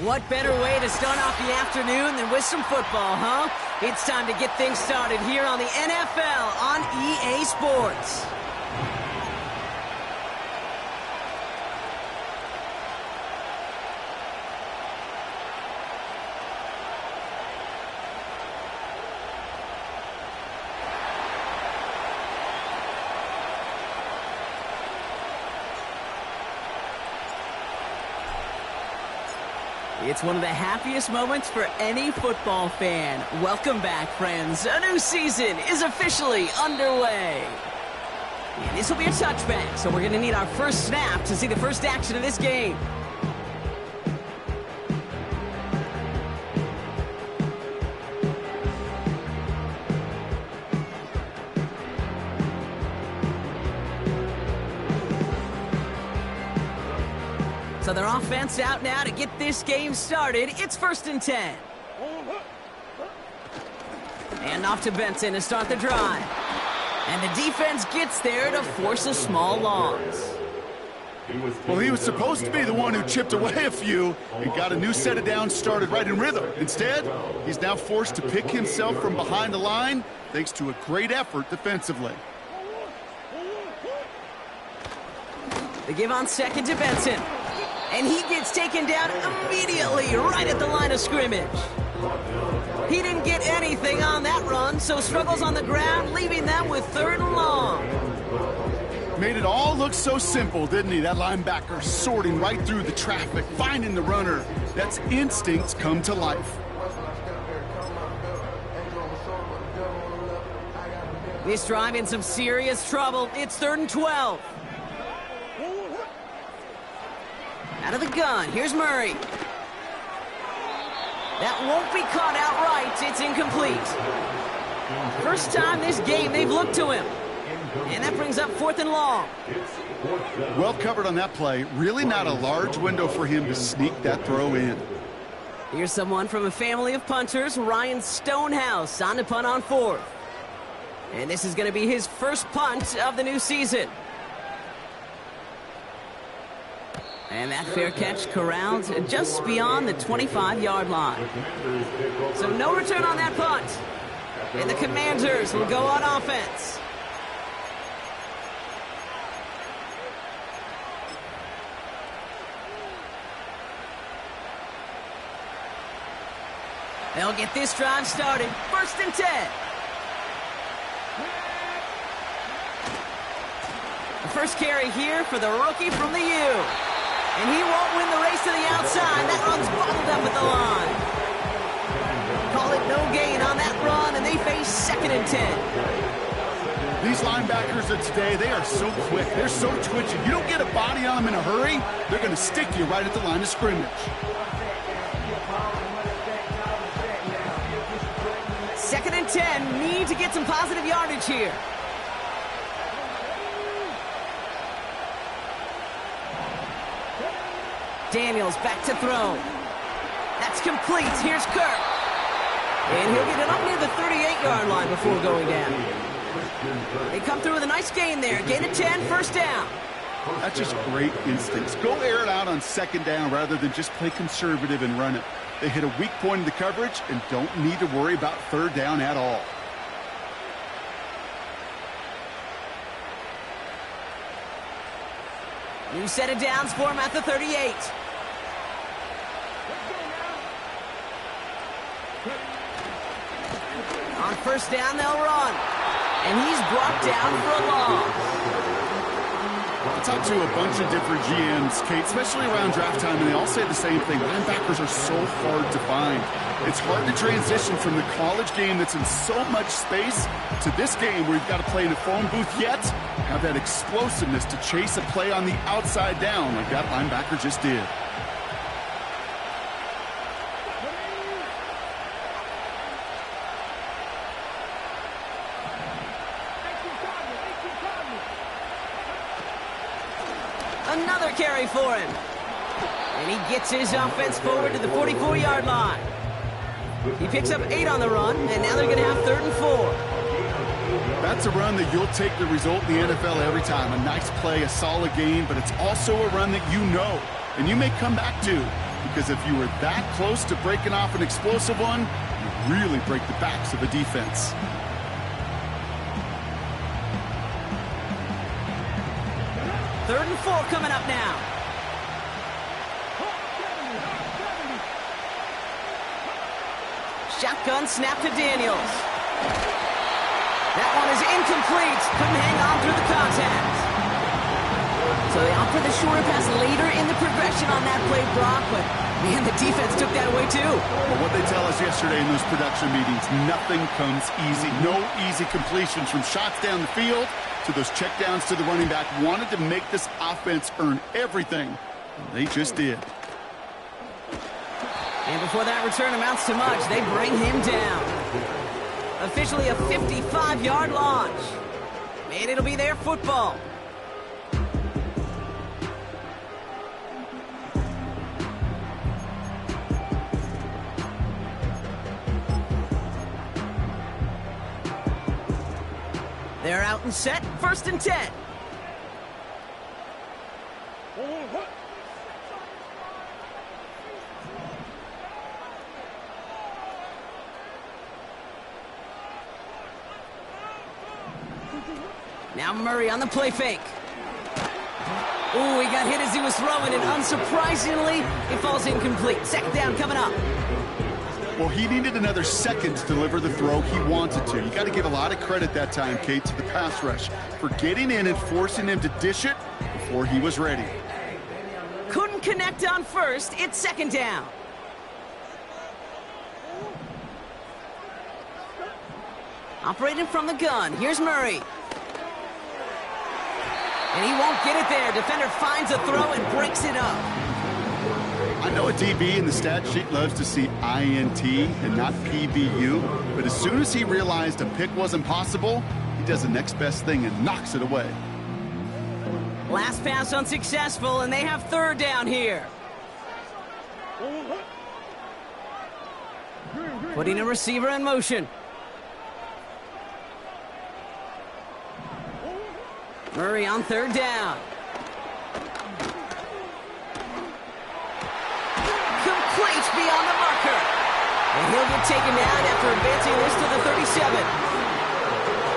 What better way to start off the afternoon than with some football, huh? It's time to get things started here on the NFL on EA Sports. It's one of the happiest moments for any football fan. Welcome back, friends. A new season is officially underway. And this will be a touchback, so we're going to need our first snap to see the first action of this game. So their offense out now to get this game started. It's 1st and 10. And off to Benson to start the drive. And the defense gets there to force a small loss. Well, he was supposed to be the one who chipped away a few and got a new set of downs started right in rhythm. Instead, he's now forced to pick himself from behind the line thanks to a great effort defensively. They give on second to Benson. And he gets taken down immediately right at the line of scrimmage. He didn't get anything on that run, so struggles on the ground, leaving them with 3rd and long. Made it all look so simple, didn't he? That linebacker sorting right through the traffic, finding the runner. That's instincts come to life. This drive in some serious trouble. It's 3rd and 12. Out of the gun, here's Murray. That won't be caught outright. It's incomplete. First time this game they've looked to him. And that brings up 4th and long. Well covered on that play. Really not a large window for him to sneak that throw in. Here's someone from a family of punters, Ryan Stonehouse, on to punt on 4th. And this is going to be his first punt of the new season. And that fair catch corralled just beyond the 25-yard line. So no return on that punt. And the Commanders will go on offense. They'll get this drive started. 1st and 10. The first carry here for the rookie from the U. And he won't win the race to the outside. That run's bottled up at the line. Call it no gain on that run, and they face 2nd and 10. These linebackers of today, they are so quick. They're so twitchy. You don't get a body on them in a hurry, they're going to stick you right at the line of scrimmage. 2nd and 10. Need to get some positive yardage here. Daniels back to throw. That's complete. Here's Kirk. And he'll get it up near the 38-yard line before going down. They come through with a nice gain there. Gain of 10, 1st down. That's just great instincts. Go air it out on 2nd down rather than just play conservative and run it. They hit a weak point in the coverage and don't need to worry about 3rd down at all. New set of downs for him at the 38. On 1st down, they'll run. And he's brought down for a loss. I talked to a bunch of different GMs, Kate, especially around draft time, and they all say the same thing. Linebackers are so hard to find. It's hard to transition from the college game that's in so much space to this game where you've got to play in a phone booth, yet have that explosiveness to chase a play on the outside down like that linebacker just did. Another carry for him. And he gets his offense forward to the 44-yard line. He picks up 8 on the run, and now they're going to have 3rd and 4. That's a run that you'll take the result in the NFL every time. A nice play, a solid gain, but it's also a run that you know, and you may come back to. because if you were that close to breaking off an explosive one, you really break the backs of a defense. Third and 4 coming up now. Shotgun snap to Daniels. That one is incomplete. Couldn't hang on through the contact. So they opt for the shorter pass later in the progression on that play, Brock, but man, the defense took that away too. Well, what they tell us yesterday in those production meetings, nothing comes easy. No easy completions from shots down the field to those checkdowns to the running back. Wanted to make this offense earn everything, and they just did. And before that return amounts to much, they bring him down. Officially a 55-yard launch. Man, it'll be their football. They're out and set, 1st and 10. Now Murray on the play fake. Ooh, he got hit as he was throwing, and unsurprisingly, it falls incomplete. 2nd down coming up. Well, he needed another second to deliver the throw he wanted to. You got to give a lot of credit that time, Kate, to the pass rush for getting in and forcing him to dish it before he was ready. Couldn't connect on 1st. It's 2nd down. Operating from the gun. Here's Murray. And he won't get it there. Defender finds a throw and breaks it up. I know a DB in the stat sheet loves to see INT and not PBU, but as soon as he realized a pick wasn't possible, he does the next best thing and knocks it away. Last pass unsuccessful, and they have 3rd down here. Putting a receiver in motion. Murray on 3rd down. Complete beyond the marker. And he'll get taken down after advancing this to the 37.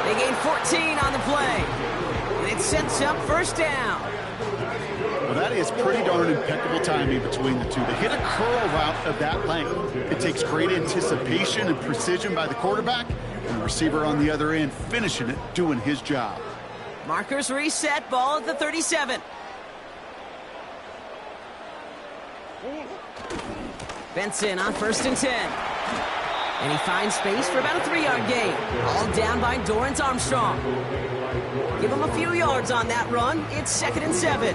They gain 14 on the play. And it sets up 1st down. Well, that is pretty darn impeccable timing between the two. To hit a curl route of that length, it takes great anticipation and precision by the quarterback, and the receiver on the other end finishing it, doing his job. Markers reset, ball at the 37. Benson on 1st and 10. And he finds space for about a 3-yard gain. All down by Dorrance Armstrong. Give him a few yards on that run. It's 2nd and 7.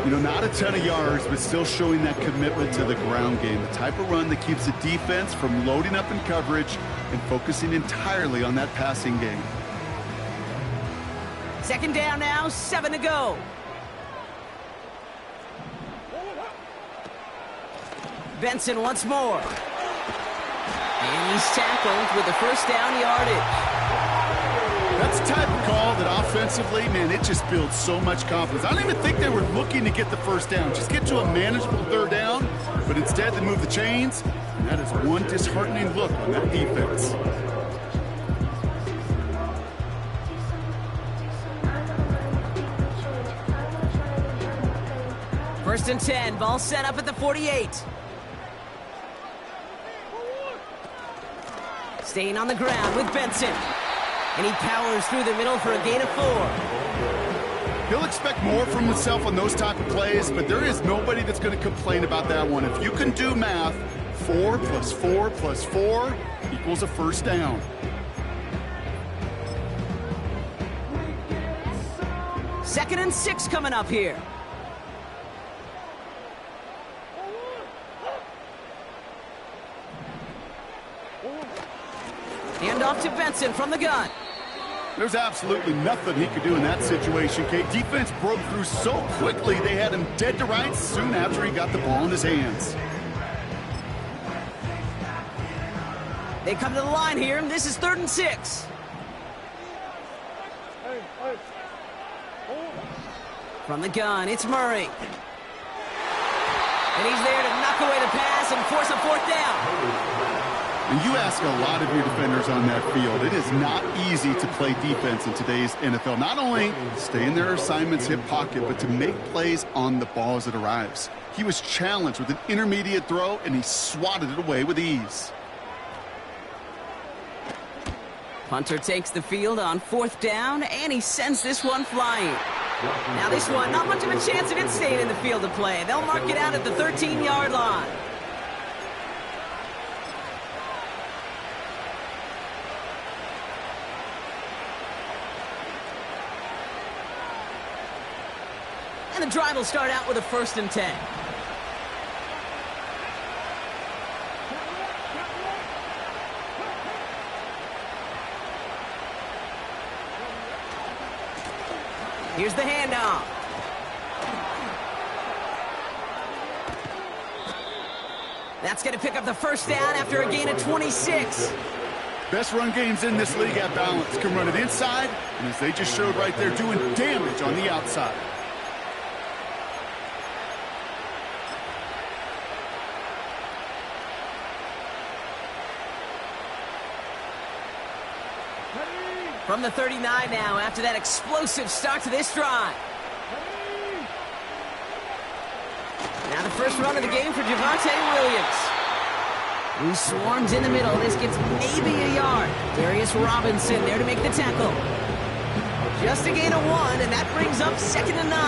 You know, not a ton of yards, but still showing that commitment to the ground game. The type of run that keeps the defense from loading up in coverage and focusing entirely on that passing game. 2nd down now, 7 to go. Benson once more. And he's tackled with the 1st down yardage. That's the type of call that offensively, man, it just builds so much confidence. I don't even think they were looking to get the 1st down. Just get to a manageable 3rd down, but instead they move the chains, and that is one disheartening look on that defense. First and 10, ball set up at the 48. Staying on the ground with Benson. And he powers through the middle for a gain of 4. He'll expect more from himself on those type of plays, but there is nobody that's going to complain about that one. If you can do math, 4 plus 4 plus 4 equals a 1st down. Second and 6 coming up here. Hand off to Benson from the gun. There's absolutely nothing he could do in that situation, Kate. Defense broke through so quickly, they had him dead to rights soon after he got the ball in his hands. They come to the line here, and this is 3rd and 6. From the gun, it's Murray. And he's there to knock away the pass and force a fourth down. And you ask a lot of your defenders on that field. It is not easy to play defense in today's NFL. Not only stay in their assignment's hip pocket, but to make plays on the ball as it arrives. He was challenged with an intermediate throw, and he swatted it away with ease. Punter takes the field on fourth down, and he sends this one flying. Now this one, not much of a chance of it staying in the field of play. They'll mark it out at the 13-yard line. And the drive will start out with a 1st and 10. Here's the handoff. That's going to pick up the 1st down after a gain of 26. Best run games in this league at balance. Can run it inside, and as they just showed right there, doing damage on the outside. From the 39 now, after that explosive start to this drive. Now the first run of the game for Javonte Williams, who swarms in the middle. This gets maybe a yard. Darius Robinson there to make the tackle. Just a gain of 1, and that brings up 2nd and 9.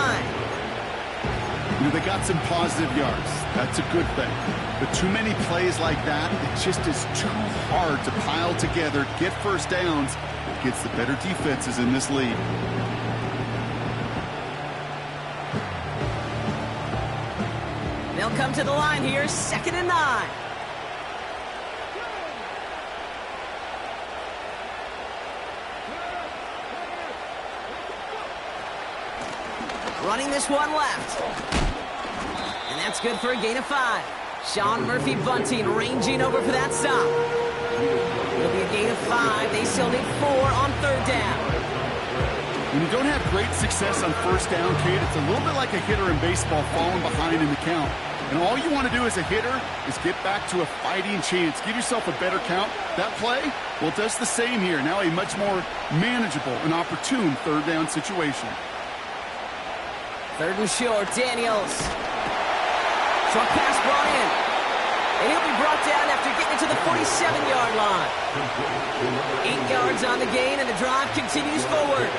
You know, they got some positive yards. That's a good thing. But too many plays like that, it just is too hard to pile together, get first downs. Gets the better defenses in this league. They'll come to the line here, 2nd and 9. Running this one left. And that's good for a gain of 5. Sean Murphy-Bunting ranging over for that stop. It'll be a gain of 5. They still need 4 on 3rd down. When you don't have great success on 1st down, Kate, it's a little bit like a hitter in baseball falling behind in the count. And all you want to do as a hitter is get back to a fighting chance. Give yourself a better count. That play, well, it does the same here. Now a much more manageable and opportune 3rd down situation. 3rd and short, Daniels. Short pass brought in. And he'll be brought down after getting to the 47-yard line. 8 yards on the gain, and the drive continues forward.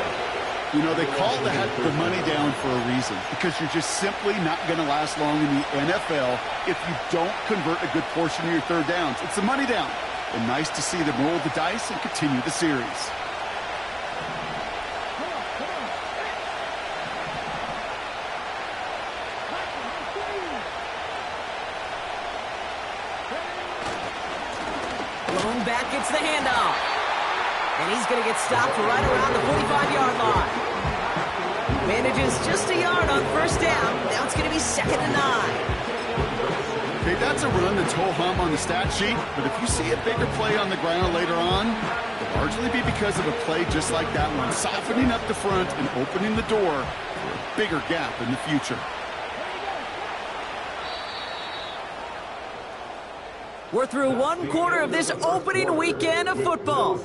You know, they call that the money down for a reason, because you're just simply not going to last long in the NFL if you don't convert a good portion of your 3rd downs. It's the money down. And nice to see them roll the dice and continue the series. Back gets the handoff. And he's going to get stopped right around the 45-yard line. Manages just a yard on 1st down. Now it's going to be 2nd and 9. Okay, that's a run that's ho-hum on the stat sheet, but if you see a bigger play on the ground later on, it'll largely be because of a play just like that one, softening up the front and opening the door for a bigger gap in the future. We're through 1 quarter of this opening weekend of football.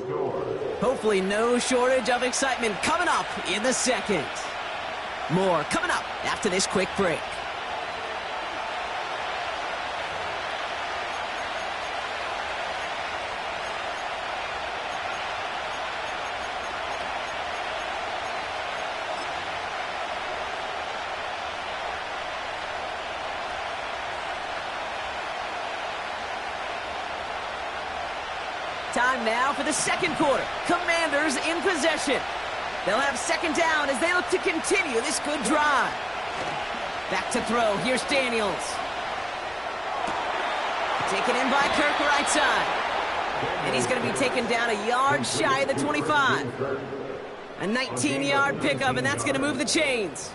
Hopefully no shortage of excitement coming up in the 2nd. More coming up after this quick break. Time now for the 2nd quarter. Commanders in possession. They'll have 2nd down as they look to continue this good drive. Back to throw. Here's Daniels. Taken in by Kirk right side. And he's going to be taken down a yard shy of the 25. A 19-yard pickup, and that's going to move the chains.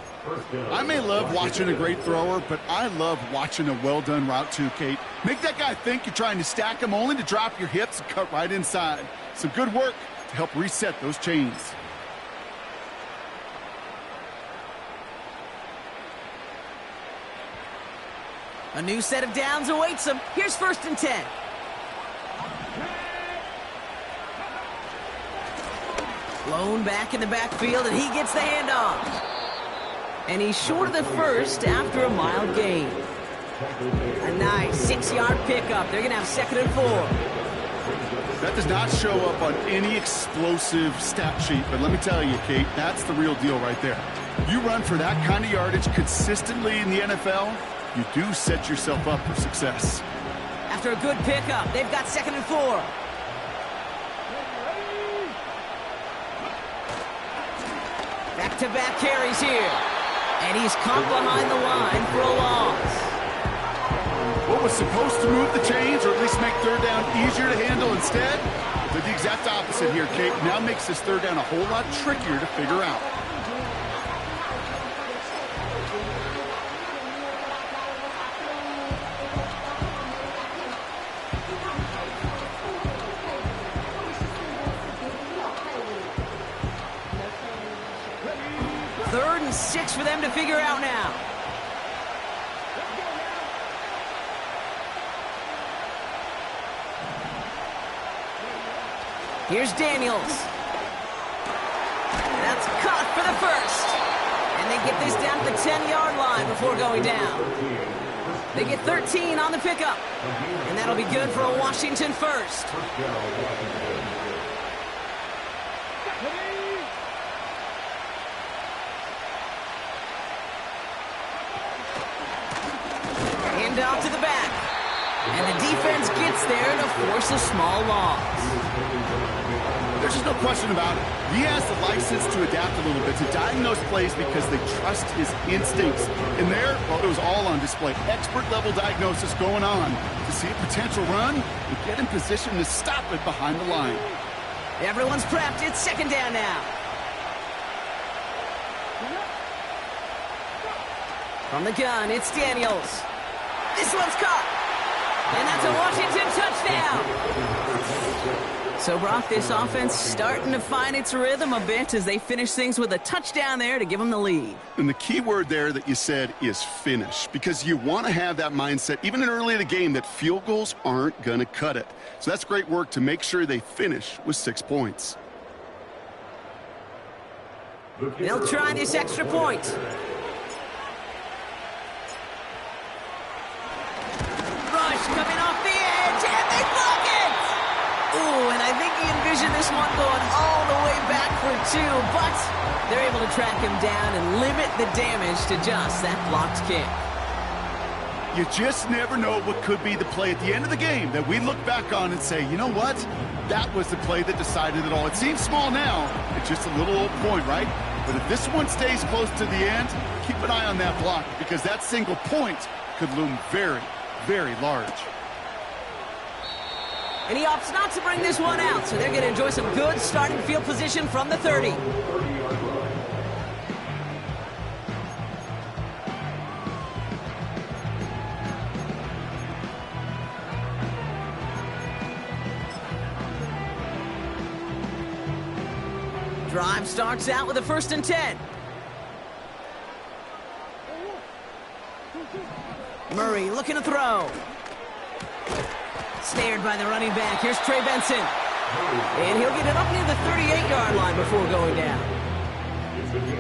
I may love watching a great thrower, but I love watching a well-done route too, Kate. Make that guy think you're trying to stack him only to drop your hips and cut right inside. Some good work to help reset those chains. A new set of downs awaits them. Here's 1st and 10. Blown back in the backfield, and he gets the handoff. And he's short of the first after a mild gain. A nice 6-yard pickup. They're going to have 2nd and 4. That does not show up on any explosive stat sheet, but let me tell you, Kate, that's the real deal right there. You run for that kind of yardage consistently in the NFL, you do set yourself up for success. After a good pickup, they've got 2nd and 4. Back-to-back carries here. And he's caught behind the line for a loss. What was supposed to move the chains, or at least make 3rd down easier to handle instead, did the exact opposite here, Kate. Now makes this 3rd down a whole lot trickier to figure out. Third and 6 for them to figure out now. Here's Daniels. That's caught for the first. And they get this down to the 10-yard line before going down. They get 13 on the pickup. And that'll be good for a Washington first. Hand off to the back. And the defense gets there to force a small loss. There's just no question about it. He has the license to adapt a little bit, to diagnose plays because they trust his instincts. And there, well, it was all on display. Expert-level diagnosis going on to see a potential run and get in position to stop it behind the line. Everyone's prepped. It's 2nd down now. From the gun, it's Daniels. This one's caught. And that's a Washington touchdown. So, Brock, this offense starting to find its rhythm a bit as they finish things with a touchdown there to give them the lead. And the key word there that you said is finish, because you want to have that mindset, even in early in the game, that field goals aren't going to cut it. So that's great work to make sure they finish with 6 points. They'll try this extra point. Rush coming off the edge, and they block it! Ooh, and I think he envisioned this one going all the way back for 2, but they're able to track him down and limit the damage to just that blocked kick. You just never know what could be the play at the end of the game that we look back on and say, you know what? That was the play that decided it all. It seems small now. It's just a little old point, right? But if this one stays close to the end, keep an eye on that block, because that single point could loom very, very large. And he opts not to bring this one out, so they're going to enjoy some good starting field position from the 30. Drive starts out with a 1st and 10. Murray looking to throw. Snared by the running back. Here's Trey Benson. And he'll get it up near the 38-yard line before going down.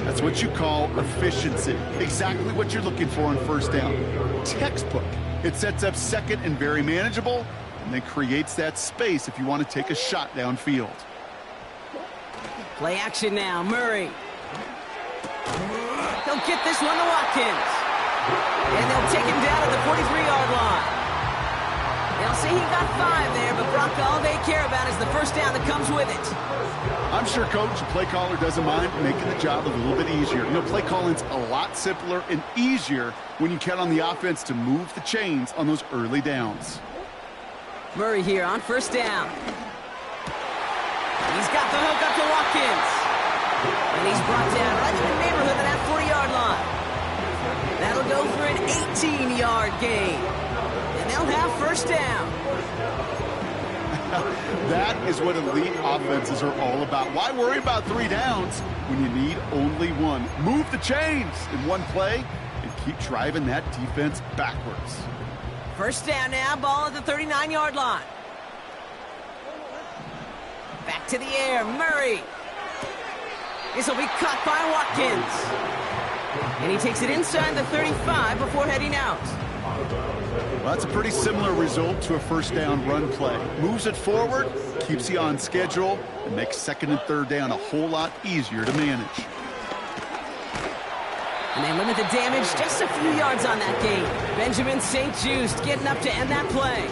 That's what you call efficiency. Exactly what you're looking for on 1st down. Textbook. It sets up 2nd and very manageable, and then creates that space if you want to take a shot downfield. Play action now. Murray. They'll get this one to Watkins. And they'll take him down at the 43-yard line. They'll say he got 5 there, but Brock, all they care about is the 1st down that comes with it. I'm sure, Coach, the play caller doesn't mind making the job a little bit easier. You know, play calling's a lot simpler and easier when you count on the offense to move the chains on those early downs. Murray here on 1st down. He's got the hook up to Watkins. And he's brought down right in the neighborhood of that 40-yard line. That'll go for an 18-yard gain. And they'll have 1st down. That is what elite offenses are all about. Why worry about 3 downs when you need only 1? Move the chains in one play and keep driving that defense backwards. First down now, ball at the 39-yard line. Back to the air, Murray. This will be caught by Watkins. And he takes it inside the 35 before heading out. Well, that's a pretty similar result to a first down run play. Moves it forward, keeps you on schedule, and makes second and third down a whole lot easier to manage. And they limit the damage just a few yards on that gain. Benjamin St-Juste getting up to end that play.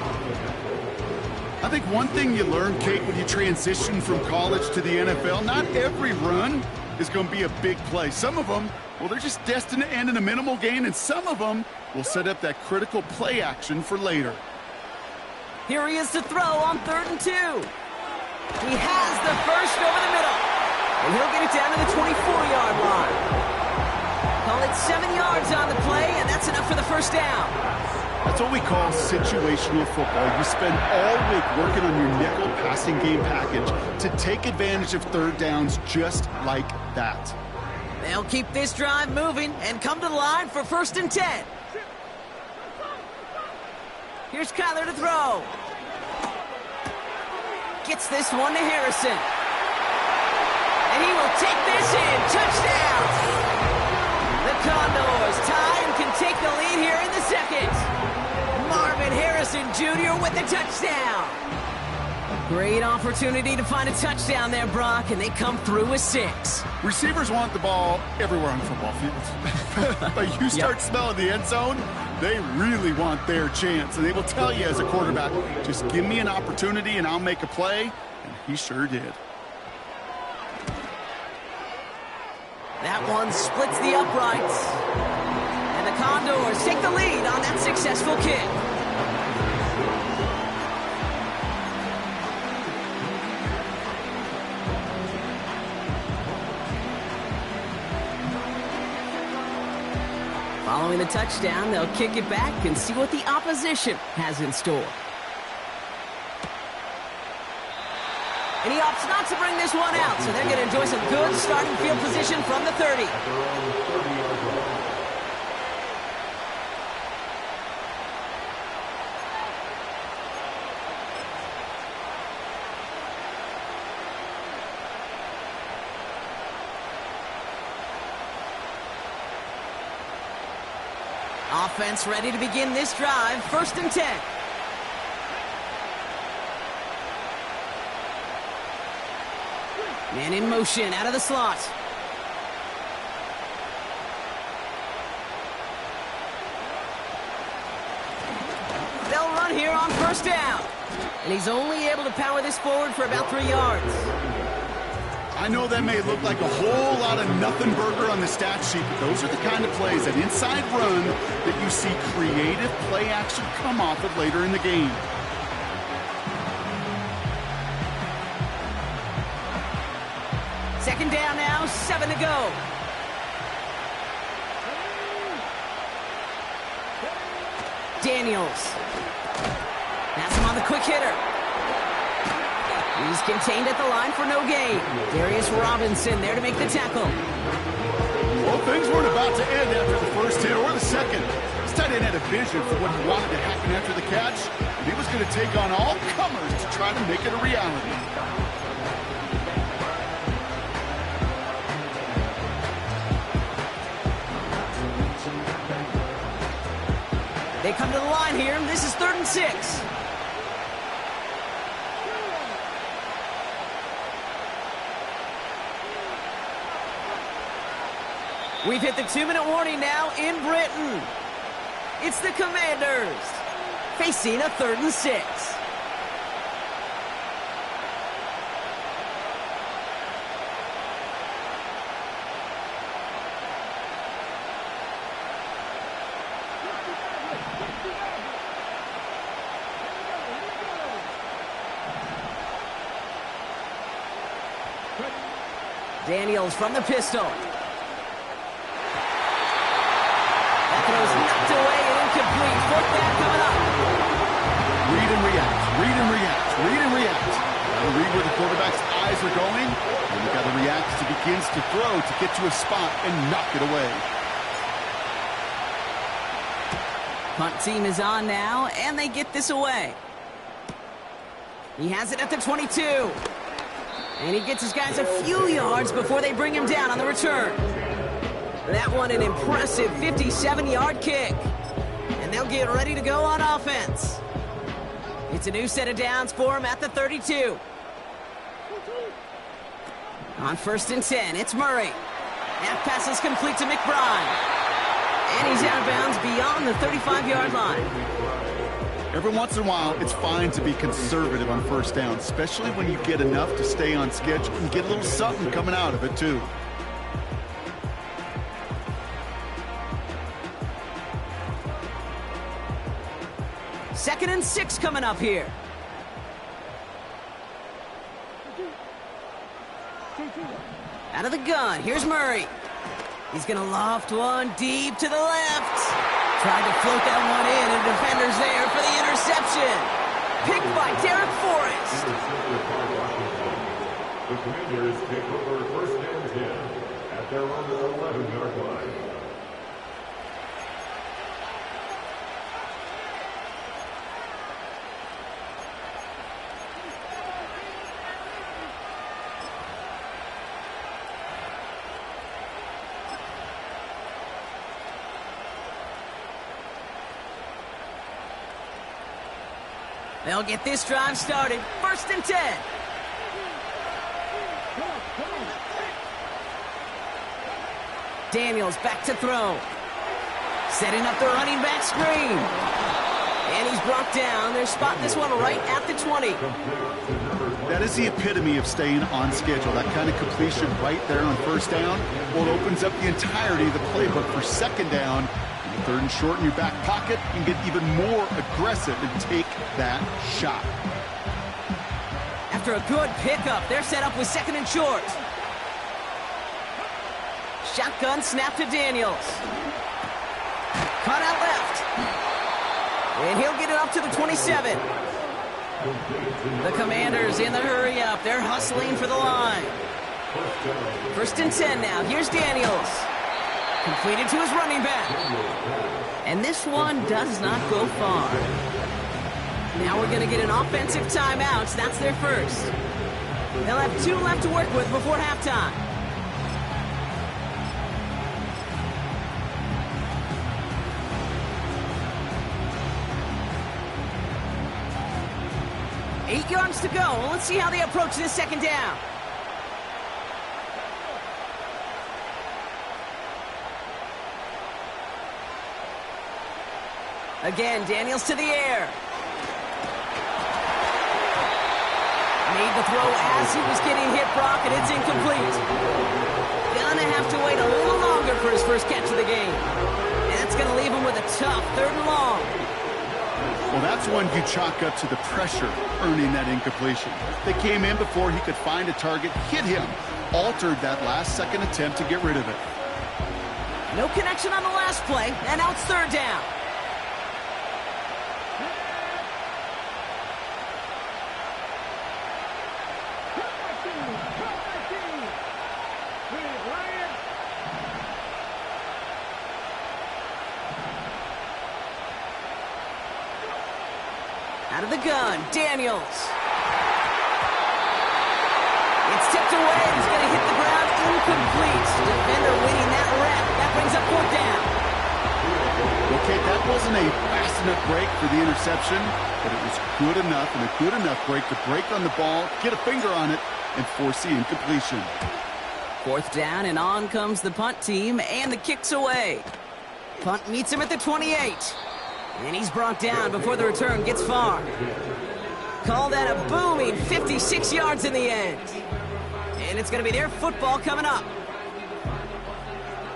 I think one thing you learn, Kate, when you transition from college to the NFL, not every run is going to be a big play. Some of them, well, they're just destined to end in a minimal gain, and some of them will set up that critical play action for later. Here he is to throw on 3rd and 2. He has the first over the middle. And he'll get it down to the 24-yard line. Call it 7 yards on the play, and that's enough for the first down. That's what we call situational football. You spend all week working on your nickel passing game package to take advantage of third downs just like that. They'll keep this drive moving and come to the line for 1st and 10. Here's Kyler to throw. Gets this one to Harrison. And he will take this in. Touchdown! The Condors tie and can take the lead here in the second. Marvin Harrison Jr. with the touchdown. Great opportunity to find a touchdown there, Brock, and they come through with 6. Receivers want the ball everywhere on the football field. But you start smelling the end zone, they really want their chance. And they will tell you as a quarterback, just give me an opportunity and I'll make a play. And he sure did. That one splits the uprights. And the Condors take the lead on that successful kick. Following the touchdown, they'll kick it back and see what the opposition has in store. And he opts not to bring this one out, so they're going to enjoy some good starting field position from the 30. Offense ready to begin this drive. 1st and 10. Man in motion out of the slot. They'll run here on 1st down. And he's only able to power this forward for about 3 yards. I know that may look like a whole lot of nothing burger on the stat sheet, but those are the kind of plays, that inside run, that you see creative play action come off of later in the game. Second down now, 7 to go. Daniels. That's him on the quick hitter. He's contained at the line for no gain. Darius Robinson there to make the tackle. Well, things weren't about to end after the first hit or the second. This tight end had a vision for what he wanted to happen after the catch, and he was going to take on all comers to try to make it a reality. They come to the line here. This is 3rd and 6. We've hit the 2-minute warning now in Britain. It's the Commanders facing a 3rd and 6. Daniels from the pistol. That throw's knocked away and incomplete. 4th down coming up. Read and react, read and react, read and react. Gotta read where the quarterback's eyes are going, and you gotta react as he begins to throw to get to a spot and knock it away. Punt team is on now, and they get this away. He has it at the 22. And he gets his guys a few yards before they bring him down on the return. That one an impressive 57-yard kick. And they'll get ready to go on offense. It's a new set of downs for him at the 32. On 1st and 10, it's Murray. Half pass is complete to McBride. And he's out of bounds beyond the 35-yard line. Every once in a while, it's fine to be conservative on 1st down, especially when you get enough to stay on schedule and get a little something coming out of it, too. Second and 6 coming up here. Out of the gun, here's Murray. He's going to loft one deep to the left. Tried to float that one in, and defender's there for the interception. Picked by Derek Forrest. The Commanders take over 1st and 10 at their own 11-yard line. They'll get this drive started. 1st and 10. Daniels back to throw. Setting up the running back screen. And he's brought down. They'll spot this one right at the 20. That is the epitome of staying on schedule. That kind of completion right there on 1st down. Well, it opens up the entirety of the playbook for 2nd down. 3rd and short in your back pocket, you can get even more aggressive and take that shot. After a good pickup, they're set up with 2nd and short. Shotgun snap to Daniels. Cut out left. And he'll get it up to the 27. The Commanders in the hurry up. They're hustling for the line. 1st and 10 now. Here's Daniels. Completed to his running back. And this one does not go far. Now we're going to get an offensive timeout. That's their first. They'll have 2 left to work with before halftime. Eight yards to go. Well, let's see how they approach this 2nd down. Again, Daniels to the air. Made the throw as he was getting hit, Brock, and it's incomplete. Gonna have to wait a little longer for his first catch of the game. And that's gonna leave him with a tough 3rd and long. Well, that's one you chalk up to the pressure earning that incompletion. They came in before he could find a target, hit him, altered that last 2nd attempt to get rid of it. No connection on the last play, and now it's 3rd down. Out of the gun, Daniels. It's tipped away. He's going to hit the ground incomplete. Defender winning that rep. That brings up 4th down. Okay, that wasn't a fast enough break for the interception, but it was good enough and a good enough break to break on the ball, get a finger on it, and force the incompletion. 4th down, and on comes the punt team, and the kick's away. Punt meets him at the 28. And he's brought down before the return gets far. Call that a booming 56 yards in the end. And it's going to be their football coming up.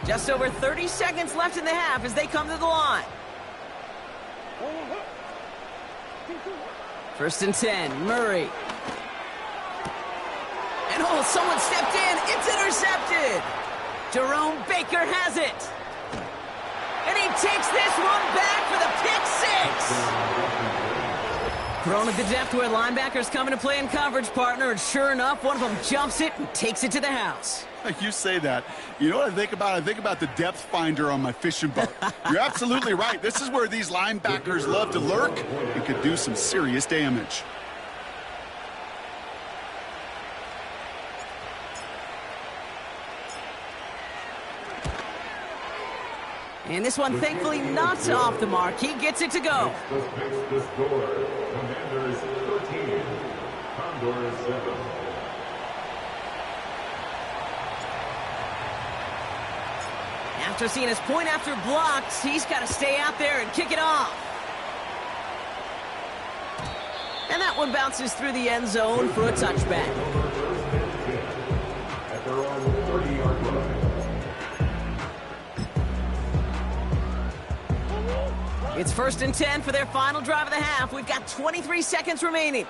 Just over 30 seconds left in the half as they come to the line. 1st and 10, Murray. And oh, someone stepped in. It's intercepted. Jerome Baker has it. And he takes this one back for the pick 6. Thrown at the depth where linebackers come into play in coverage, partner, and sure enough, one of them jumps it and takes it to the house. You say that. You know what I think about? I think about the depth finder on my fishing boat. You're absolutely right. This is where these linebackers love to lurk and could do some serious damage. And this one, thankfully, not off the mark. He gets it to go. The score, Commanders 13, Condors 7. After seeing his point after blocks, he's got to stay out there and kick it off. And that one bounces through the end zone for a touchback. At their own 30-yard line. It's 1st and 10 for their final drive of the half. We've got 23 seconds remaining.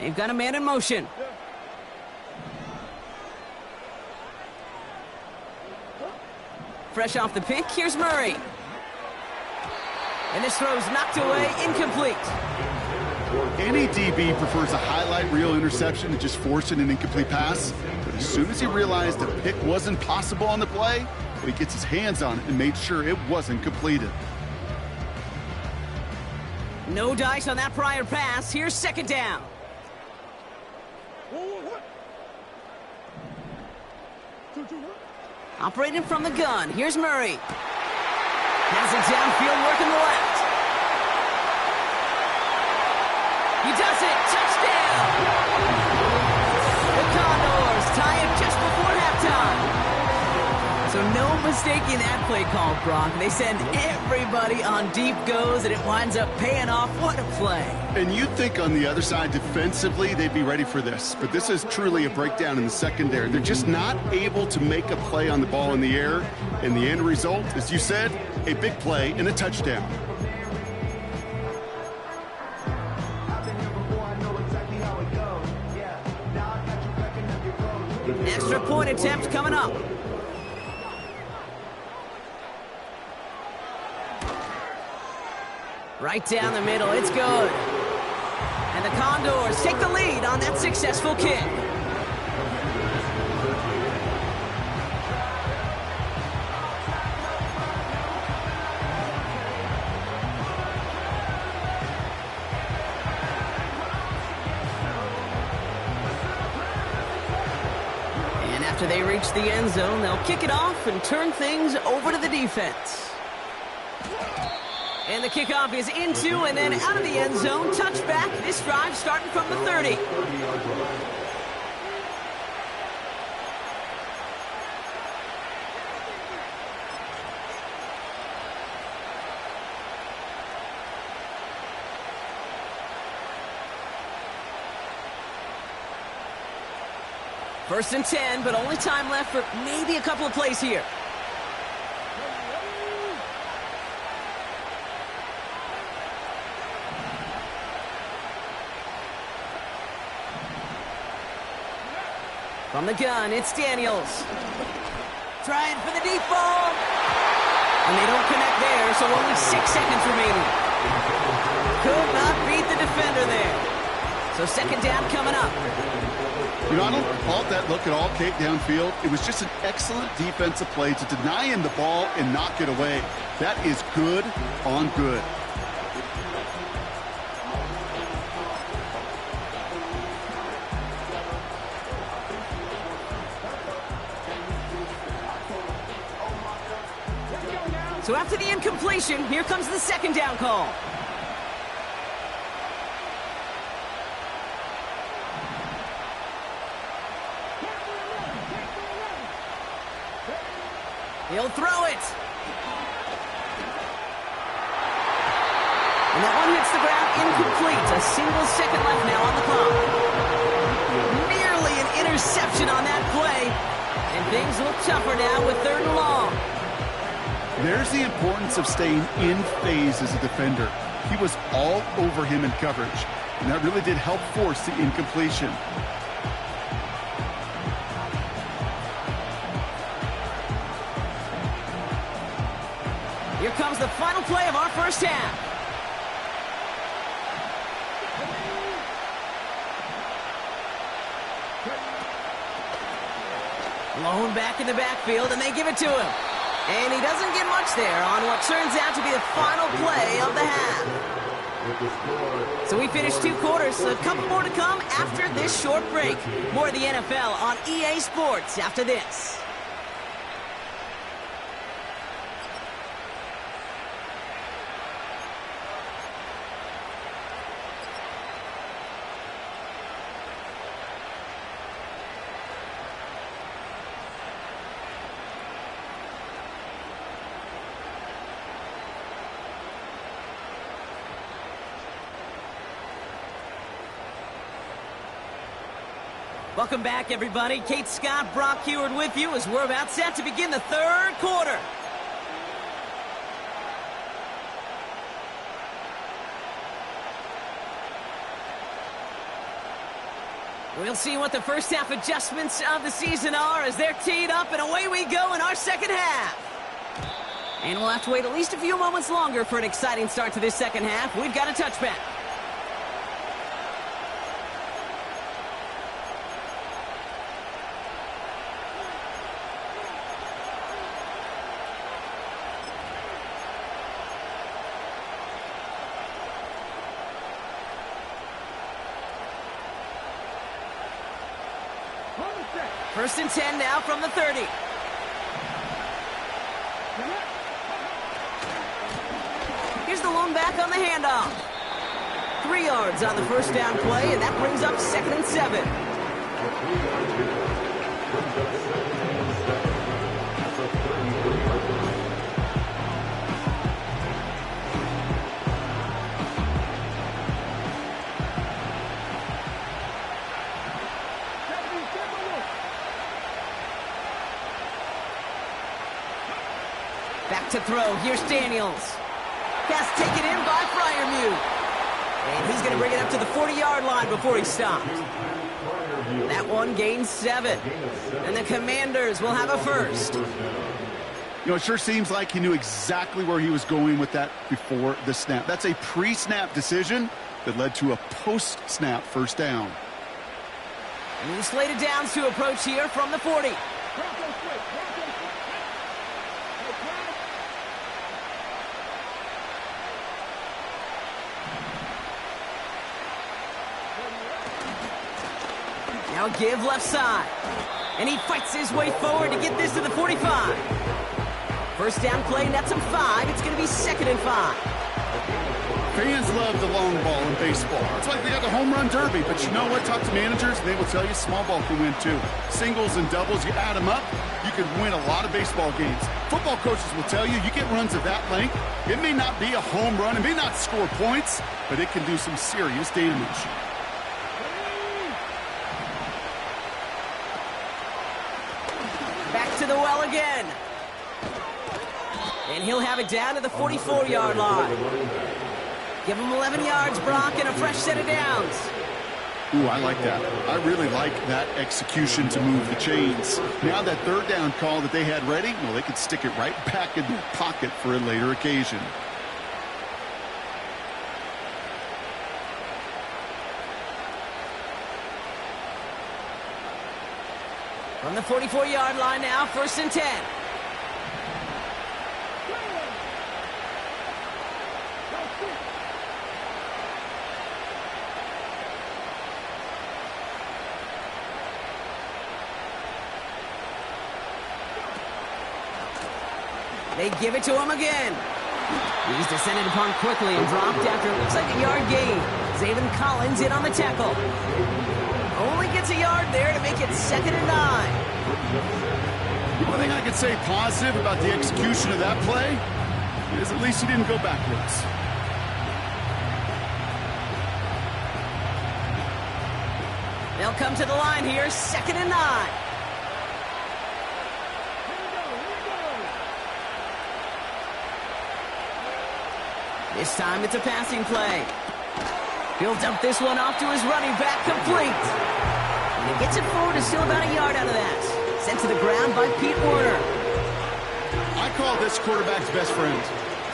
They've got a man in motion. Fresh off the pick, here's Murray. And this throw's knocked away, incomplete. Any DB prefers a highlight reel interception to just forcing an incomplete pass. But as soon as he realized a pick wasn't possible on the play, he gets his hands on it and made sure it wasn't completed. No dice on that prior pass. Here's 2nd down. Operating from the gun. Here's Murray. Has it downfield, working the left. He does it. Touchdown. The Condors tie it just before halftime. So no mistaking that play call, Brock. They send everybody on deep goes, and it winds up paying off. What a play. And you'd think on the other side, defensively, they'd be ready for this. But this is truly a breakdown in the secondary. They're just not able to make a play on the ball in the air. And the end result, as you said, a big play and a touchdown. Extra point attempt coming up. Right down the middle, it's good. And the Condors take the lead on that successful kick. And after they reach the end zone, they'll kick it off and turn things over to the defense. And the kickoff is into and then out of the end zone. Touchback. This drive starting from the 30. First and 10, but only time left for maybe a couple of plays here. From the gun, it's Daniels. Trying for the deep ball. And they don't connect there, so only 6 seconds remaining. Could not beat the defender there. So 2nd down coming up. You know, I don't fault that look at all, Kate, downfield. It was just an excellent defensive play to deny him the ball and knock it away. That is good on good. So after the incompletion, here comes the 2nd down call. He'll throw it. And that one hits the ground incomplete. A single second left now on the clock. Nearly an interception on that play. And things look tougher now with 3rd and long. There's the importance of staying in phase as a defender. He was all over him in coverage, and that really did help force the incompletion. Here comes the final play of our first half. Blown back in the backfield, and they give it to him. And he doesn't get much there on what turns out to be the final play of the half. So we finished 2 quarters, a couple more to come after this short break. More of the NFL on EA Sports after this. Welcome back, everybody. Kate Scott, Brock Heward with you as we're about set to begin the 3rd quarter. We'll see what the first half adjustments of the season are as they're teed up, and away we go in our second half. And we'll have to wait at least a few moments longer for an exciting start to this second half. We've got a touchback. First and 10 now from the 30. Here's the lone back on the handoff. 3 yards on the first down play, and that brings up 2nd and 7. Back to throw. Here's Daniels. Pass taken in by Freiermuth. And he's going to bring it up to the 40-yard line before he stops. That one gains 7. And the Commanders will have a first. You know, it sure seems like he knew exactly where he was going with that before the snap. That's a pre-snap decision that led to a post-snap first down. And he's slated downs to approach here from the 40. Now give left side. And he fights his way forward to get this to the 45. First down play, nets him 5. It's going to be 2nd and 5. Fans love the long ball in baseball. It's like they got the home run derby. But you know what? Talk to managers, and they will tell you small ball can win too. Singles and doubles, you add them up, you can win a lot of baseball games. Football coaches will tell you, you get runs of that length, it may not be a home run, it may not score points, but it can do some serious damage. Back to the well again. And he'll have it down to the 44-yard line. Give him 11 yards, Brock, and a fresh set of downs. Ooh, I like that. I really like that execution to move the chains. Now that 3rd down call that they had ready, well, they could stick it right back in their pocket for a later occasion. From the 44-yard line now, 1st and 10. They give it to him again. He's descended upon quickly and dropped after it looks like a yard gain. Zaven Collins in on the tackle. Only gets a yard there to make it 2nd and 9. One thing I could say positive about the execution of that play is at least he didn't go backwards. They'll come to the line here, 2nd and 9. This time it's a passing play. He'll dump this one off to his running back, complete. And he gets it forward to still about a yard out of that. Sent to the ground by Pete Werner. I call this quarterback's best friend.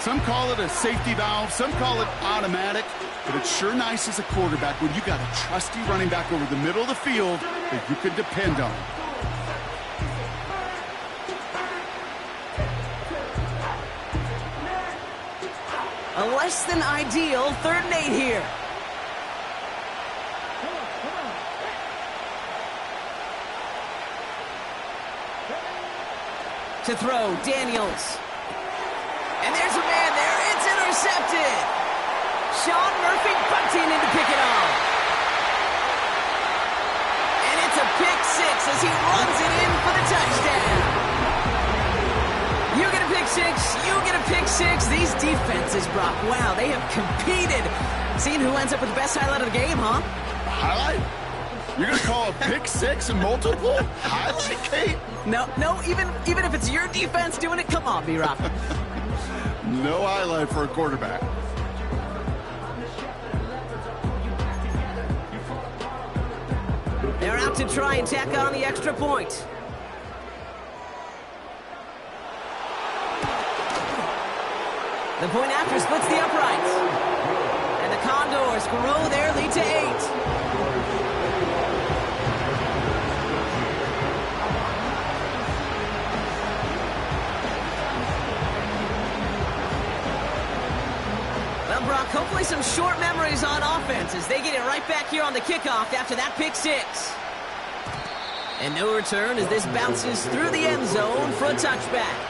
Some call it a safety valve, some call it automatic, but it's sure nice as a quarterback when you got a trusty running back over the middle of the field that you can depend on. A less than ideal 3rd and 8 here. To throw, Daniels. And there's a man there. It's intercepted. Sean Murphy bunting in to pick it off. And it's a pick 6 as he runs it in for the touchdown. You get a pick 6, you get a pick 6. These defenses, Brock, wow, they have competed. Seeing who ends up with the best highlight of the game, huh? Highlight? You're going to call a pick 6 and multiple highlight, Kate? No, even if it's your defense doing it, come on, B-Rock. No highlight for a quarterback. They're out to try and tack on the extra point. The point after splits the uprights. And the Condors grow their lead to 8. Brock, hopefully some short memories on offense as they get it right back here on the kickoff after that pick 6. And no return as this bounces through the end zone for a touchback.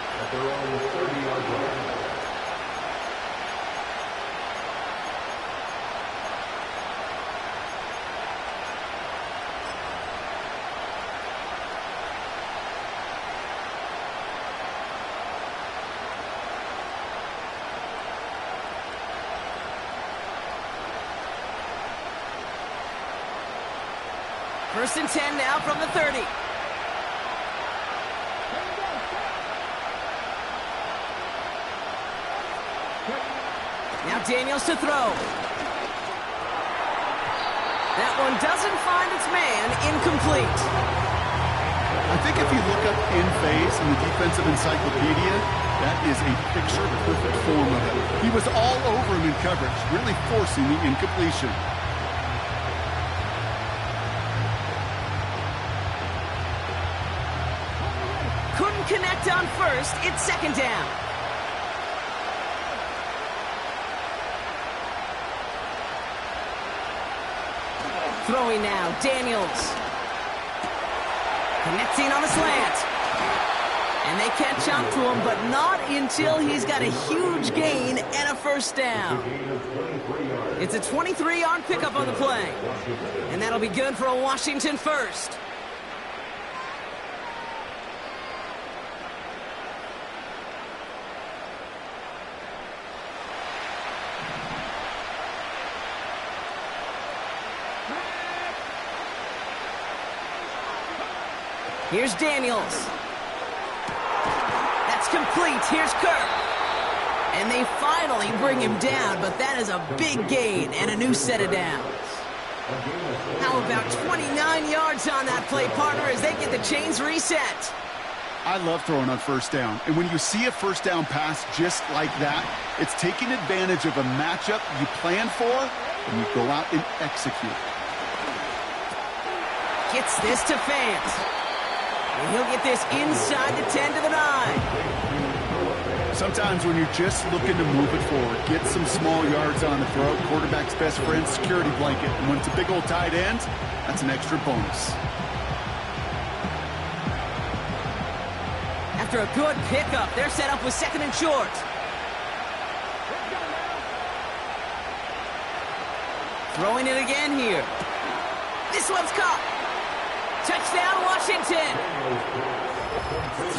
First and 10 now from the 30. Now Daniels to throw. That one doesn't find its man, incomplete. I think if you look up in phase in the defensive encyclopedia, that is a picture-perfect form of it. He was all over him in coverage, really forcing the incompletion. Couldn't connect on first. It's 2nd down. Throwing now, Daniels. Connecting on a slant. And they catch up to him, but not until he's got a huge gain and a first down. It's a 23-yard pickup on the play. And that'll be good for a Washington first. Here's Daniels. That's complete. Here's Kirk. And they finally bring him down, but that is a big gain and a new set of downs. How about 29 yards on that play, partner, as they get the chains reset? I love throwing on first down. And when you see a first down pass just like that, it's taking advantage of a matchup you plan for, and you go out and execute. Gets this to Fant. And he'll get this inside the 10 to the 9. Sometimes when you're just looking to move it forward, get some small yards on the throw, quarterback's best friend, security blanket. And when it's a big old tight end, that's an extra bonus. After a good pickup, they're set up with 2nd and short. Throwing it again here. This one's caught. Touchdown, Washington.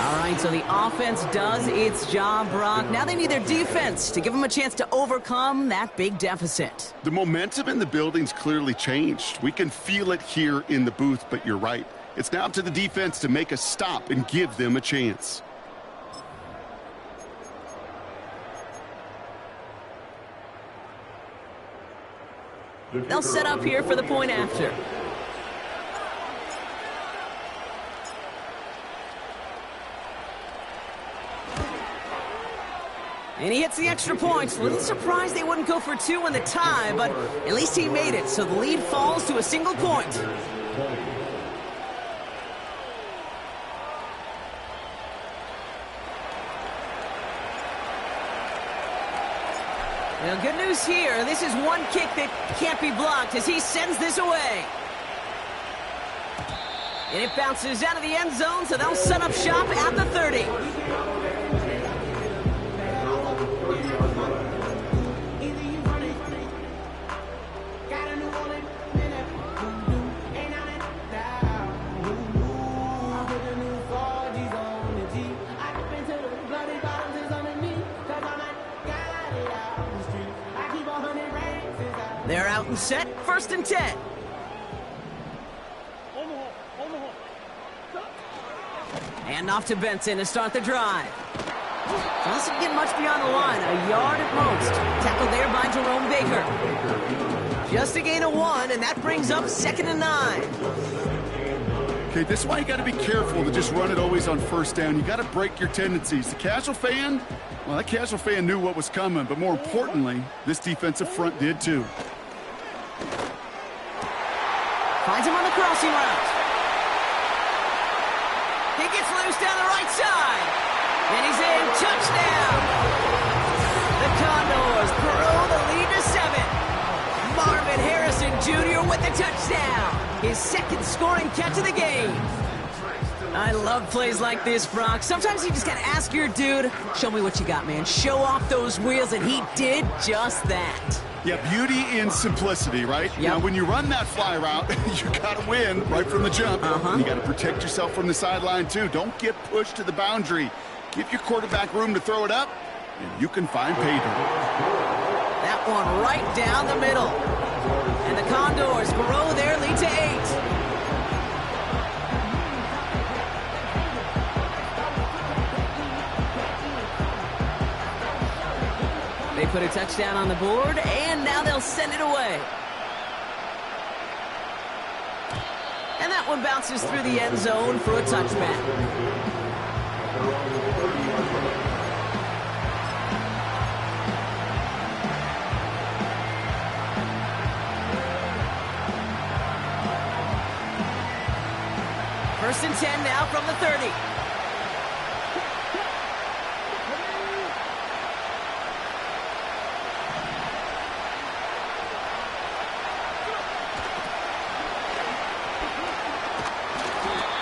All right, so the offense does its job, Brock. Now they need their defense to give them a chance to overcome that big deficit. The momentum in the building's clearly changed. We can feel it here in the booth, but you're right. It's now up to the defense to make a stop and give them a chance. They'll set up here for the point after. And he hits the extra point. A little surprised they wouldn't go for 2 in the tie, but at least he made it, so the lead falls to a single point. Well, good news here. This is one kick that can't be blocked as he sends this away. And it bounces out of the end zone, so they'll set up shop at the 30. They're out and set, 1st and 10. And off to Benson to start the drive. Doesn't get much beyond the line, a yard at most. Tackled there by Jerome Baker. Just a gain of 1, and that brings up 2nd and 9. Okay, this is why you got to be careful to just run it always on 1st down. You got to break your tendencies. The casual fan, well, that casual fan knew what was coming, but more importantly, this defensive front did too. Finds him on the crossing route. He gets loose down the right side. And he's in. Touchdown. The Condors grow the lead to 7. Marvin Harrison Jr. with the touchdown. His 2nd scoring catch of the game. I love plays like this, Brock. Sometimes you just got to ask your dude, show me what you got, man. Show off those wheels, and he did just that. Yeah, beauty in simplicity, right? Yep. Now, when you run that fly route, you got to win right from the jump. You got to protect yourself from the sideline, too. Don't get pushed to the boundary. Give your quarterback room to throw it up, and you can find pay dirt. That one right down the middle. And the Condors grow their lead to 8. They put a touchdown on the board, and now they'll send it away. And that one bounces through the end zone for a touchback. First and 10 now from the 30.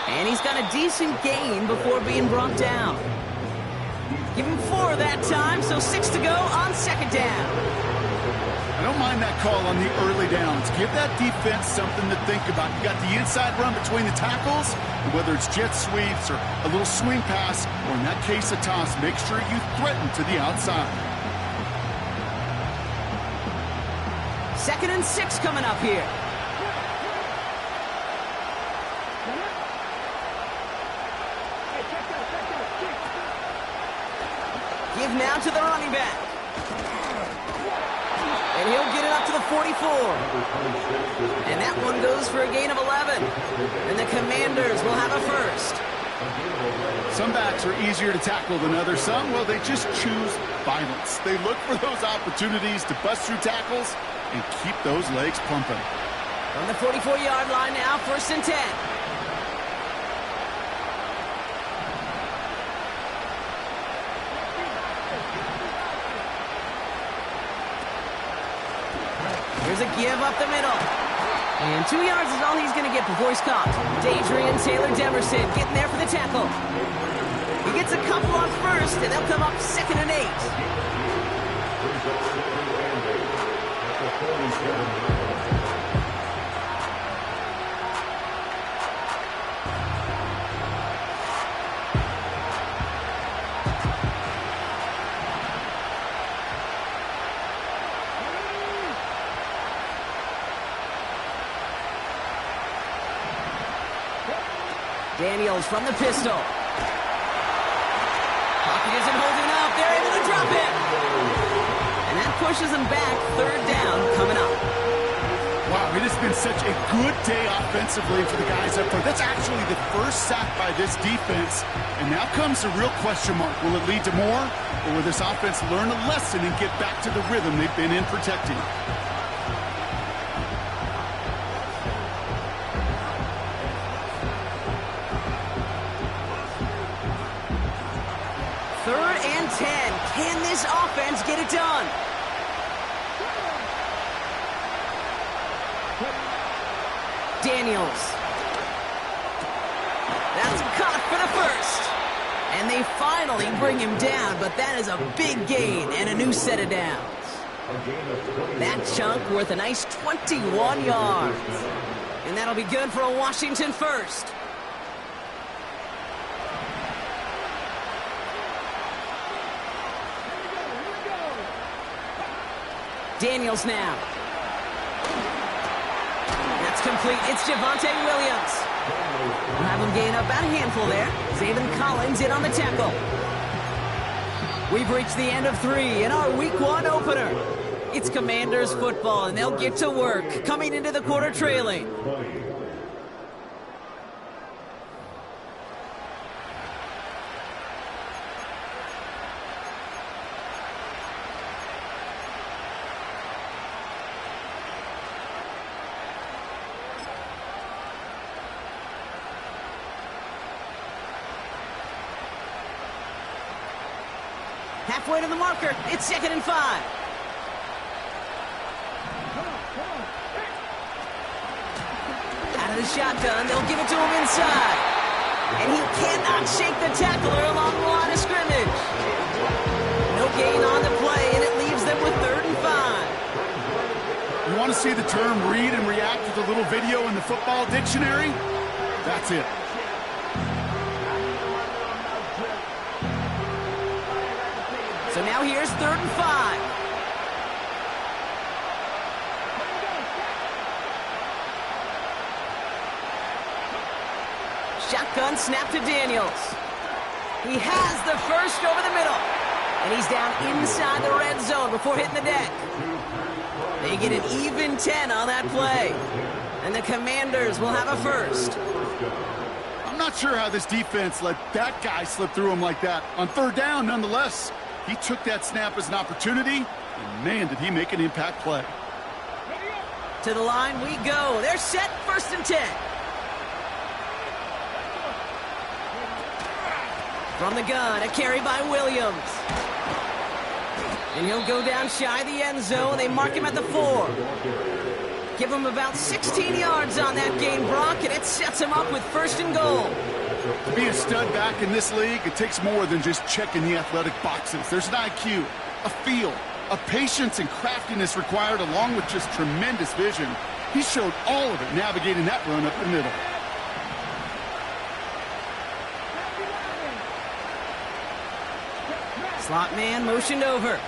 And he's got a decent gain before being brought down. Give him 4 that time, so 6 to go on 2nd down. I don't mind that call on the early downs. Give that defense something to think about. You got the inside run between the tackles, and whether it's jet sweeps or a little swing pass, or in that case a toss, make sure you threaten to the outside. 2nd and 6 coming up here. Give now to the running back. And he'll get it up to the 44. And that one goes for a gain of 11. And the Commanders will have a first. Some backs are easier to tackle than others. Some, well, they just choose violence. They look for those opportunities to bust through tackles and keep those legs pumping. On the 44-yard line now, 1st and 10. Here's a give up the middle. And 2 yards is all he's going to get before he's caught. Adrian Taylor Demerson getting there for the tackle. He gets a couple on 1st, and they'll come up 2nd and 8. Daniels from the pistol. Pocket isn't holding up. They're able to drop it. And that pushes them back. 3rd down coming up. Wow, it has been such a good day offensively for the guys up front. That's actually the first sack by this defense. And now comes the real question mark. Will it lead to more? Or will this offense learn a lesson and get back to the rhythm they've been in protecting? Third and 10. Can this offense get it done? Daniels. That's caught for the first. And they finally bring him down, but that is a big gain and a new set of downs. That chunk worth a nice 21 yards. And that'll be good for a Washington first. Daniels now. That's complete. It's Javonte Williams. We'll have him gain about a handful there. Zayvon Collins in on the tackle. We've reached the end of 3 in our Week 1 opener. It's Commanders football, and they'll get to work, coming into the quarter trailing. Halfway to the marker. It's 2nd and 5. Out of the shotgun, they'll give it to him inside. And he cannot shake the tackler along the line of scrimmage. No gain on the play, and it leaves them with 3rd and 5. You want to see the term read and react with a little video in the football dictionary? That's it. So now here's 3rd and 5. Shotgun snap to Daniels. He has the first over the middle. And he's down inside the red zone before hitting the deck. They get an even 10 on that play. And the Commanders will have a first. I'm not sure how this defense let that guy slip through him like that. On 3rd down, nonetheless. He took that snap as an opportunity, and man, did he make an impact play. To the line we go. They're set, 1st and 10. From the gun, a carry by Williams. And he'll go down shy of the end zone. They mark him at the 4. Give him about 16 yards on that gain, Brock, and it sets him up with 1st and goal. To be a stud back in this league, it takes more than just checking the athletic boxes. There's an IQ, a feel, a patience and craftiness required, along with just tremendous vision. He showed all of it navigating that run up the middle. Slot man motioned over.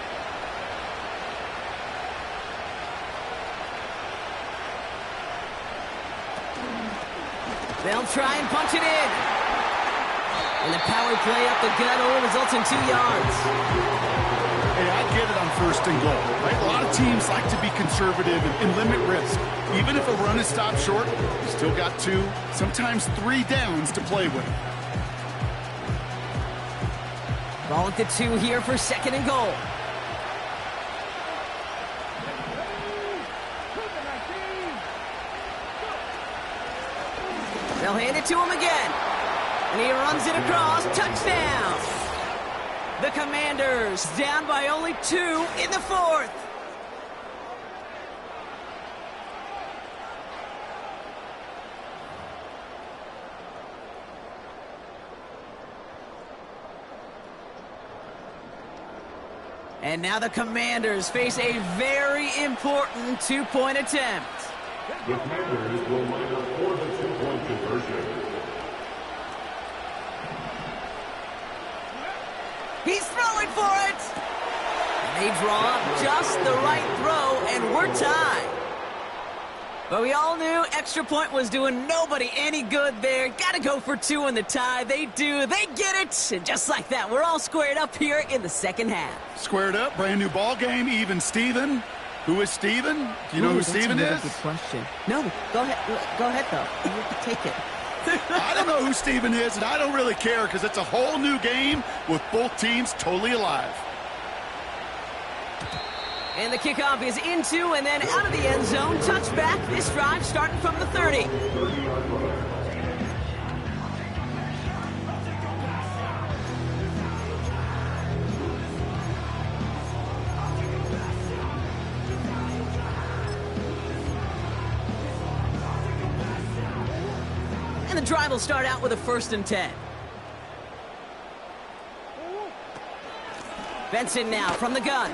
They'll try and punch it in. And the power play up the gut only results in 2 yards. Hey, I get it on 1st and goal, right? A lot of teams like to be conservative and limit risk. Even if a run is stopped short, you still got 2, sometimes 3 downs to play with. Ball at the 2 here for 2nd and goal. They'll hand it to him again. And he runs it across. Touchdown. The Commanders down by only 2 in the 4th. And now the Commanders face a very important 2-point attempt. The Commanders will line up for the 2-point conversion. He's throwing for it! And they draw up just the right throw, and we're tied. But we all knew extra point was doing nobody any good there. Got to go for 2 in the tie. They do. They get it. And just like that, we're all squared up here in the 2nd half. Squared up, brand new ball game, even Steven. Who is Steven? Do you know who Steven is? That's a good question. No, go ahead. Go ahead, though. You can take it. I don't know who Steven is, and I don't really care because it's a whole new game with both teams totally alive. And the kickoff is into and then out of the end zone. Touchback. This drive starting from the 30. drive will start out with a 1st and 10. Benson now from the gun.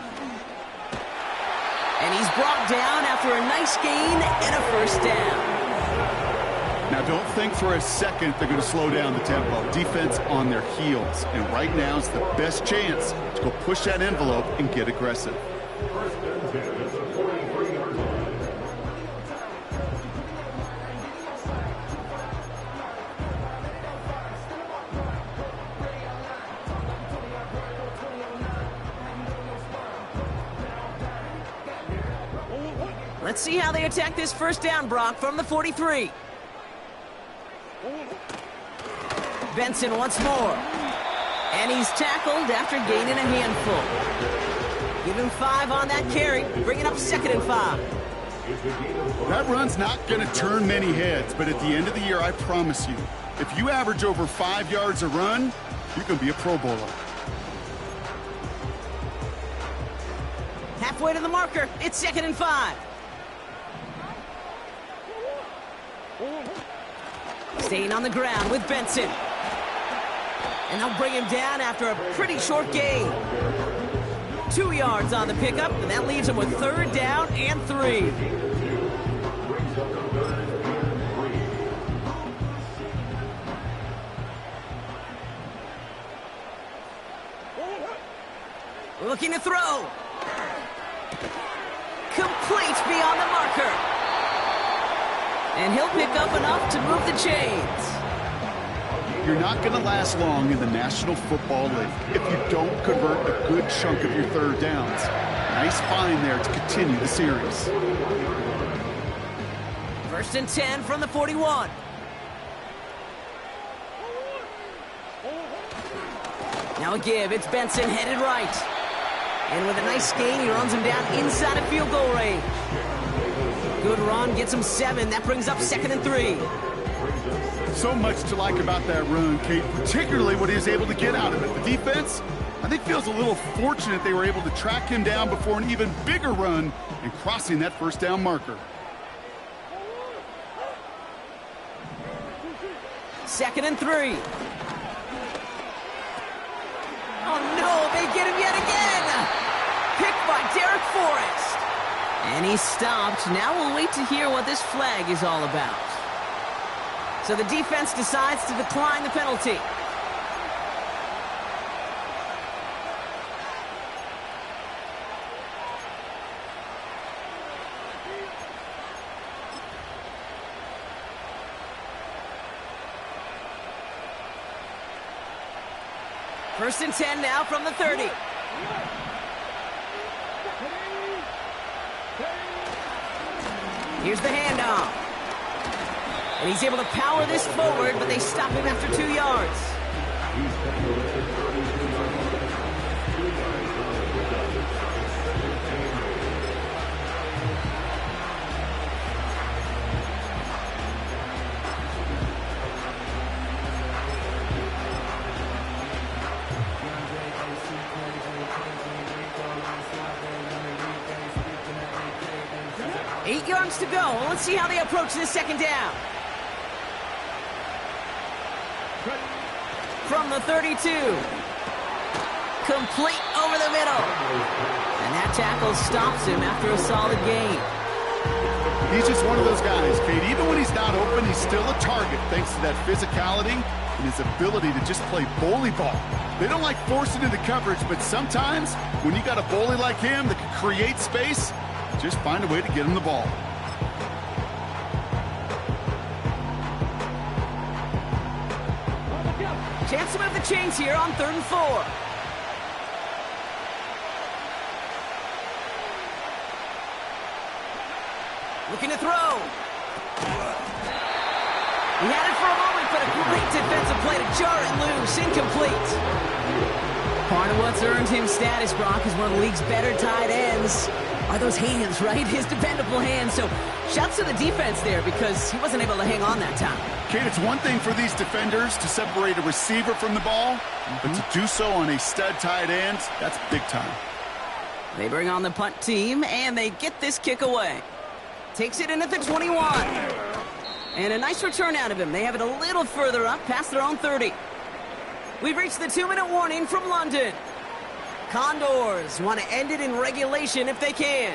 And he's brought down after a nice gain and a 1st down. Now, don't think for a second they're going to slow down the tempo. Defense on their heels. And right now is the best chance to go push that envelope and get aggressive. First and 10 at the 43-yard line. Let's see how they attack this 1st down, Brock, from the 43. Benson once more. And he's tackled after gaining a handful. Give him 5 on that carry, bringing up 2nd and 5. That run's not going to turn many heads, but at the end of the year, I promise you, if you average over 5 yards a run, you're going to be a Pro Bowler. Halfway to the marker, it's 2nd and 5. Staying on the ground with Benson. And they'll bring him down after a pretty short gain. 2 yards on the pickup, and that leaves him with 3rd down and 3. Looking to throw. Complete beyond the marker. And he'll pick up enough to move the chains. You're not going to last long in the National Football League if you don't convert a good chunk of your 3rd downs. Nice find there to continue the series. 1st and 10 from the 41. Now a give. It's Benson headed right. And with a nice gain, he runs him down inside of field goal range. Good run, gets him 7. That brings up 2nd and 3. So much to like about that run, Kate, particularly what he was able to get out of it. The defense, I think, feels a little fortunate they were able to track him down before an even bigger run and crossing that 1st down marker. 2nd and 3. Oh, no, they get him yet again. Picked by Derek Forrest. And he's stopped. Now we'll wait to hear what this flag is all about. So the defense decides to decline the penalty. First and 10 now from the 30. Here's the handoff. And he's able to power this forward, but they stop him after 2 yards. 8 yards to go. Let's see how they approach this 2nd down. From the 32. Complete over the middle. And that tackle stops him after a solid gain. He's just one of those guys, Kate. Even when he's not open, he's still a target thanks to that physicality and his ability to just play bully ball. They don't like forcing into coverage, but sometimes when you got a bully like him that can create space, just find a way to get him the ball. Chance to move the chains here on 3rd and 4. Looking to throw. He had it for a moment, but a great defensive play to jar it loose. Incomplete. Part of what's earned him status, Brock, is one of the league's better tight ends. Are those hands, right? His dependable hands. So shouts to the defense there because he wasn't able to hang on that time. Kate, it's one thing for these defenders to separate a receiver from the ball, but to do so on a stud tight end, that's big time. They bring on the punt team, and they get this kick away. Takes it in at the 21. And a nice return out of him. They have it a little further up, past their own 30. We've reached the 2-minute warning from London. Condors want to end it in regulation if they can.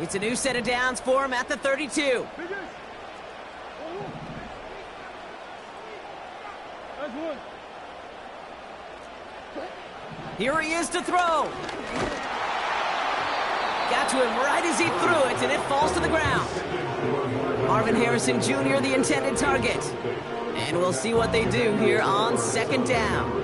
It's a new set of downs for him at the 32. Here he is to throw. Got to him right as he threw it, and it falls to the ground. Marvin Harrison Jr., the intended target. And we'll see what they do here on second down.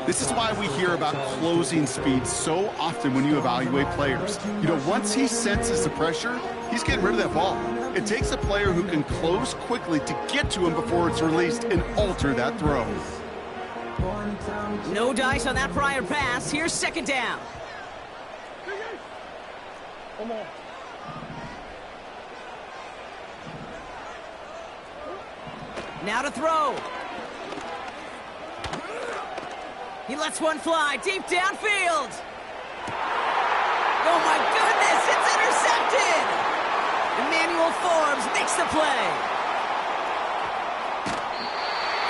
This is why we hear about closing speed so often when you evaluate players. You know, once he senses the pressure, he's getting rid of that ball. It takes a player who can close quickly to get to him before it's released and alter that throw. No dice on that prior pass. Here's second down. Now to throw. He lets one fly deep downfield. Oh my goodness, it's intercepted! Emmanuel Forbes makes the play.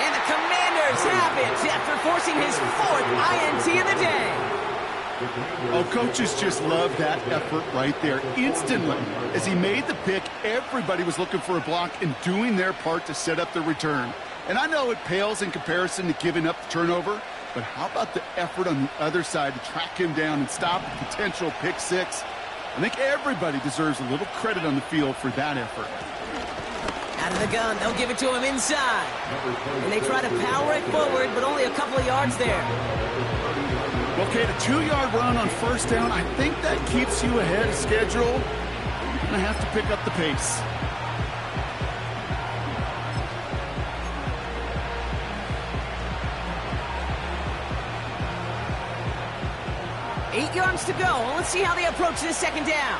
And the Commanders have it after forcing his 4th INT of the day. Oh, coaches just love that effort right there. Instantly, as he made the pick, everybody was looking for a block and doing their part to set up the return. And I know it pales in comparison to giving up the turnover, but how about the effort on the other side to track him down and stop a potential pick six? I think everybody deserves a little credit on the field for that effort. Out of the gun, they'll give it to him inside. And they try to power it forward, but only a couple of yards there. Okay, the 2-yard run on first down, I think that keeps you ahead of schedule. You're going to have to pick up the pace. Eight yards to go. Let's see how they approach this second down.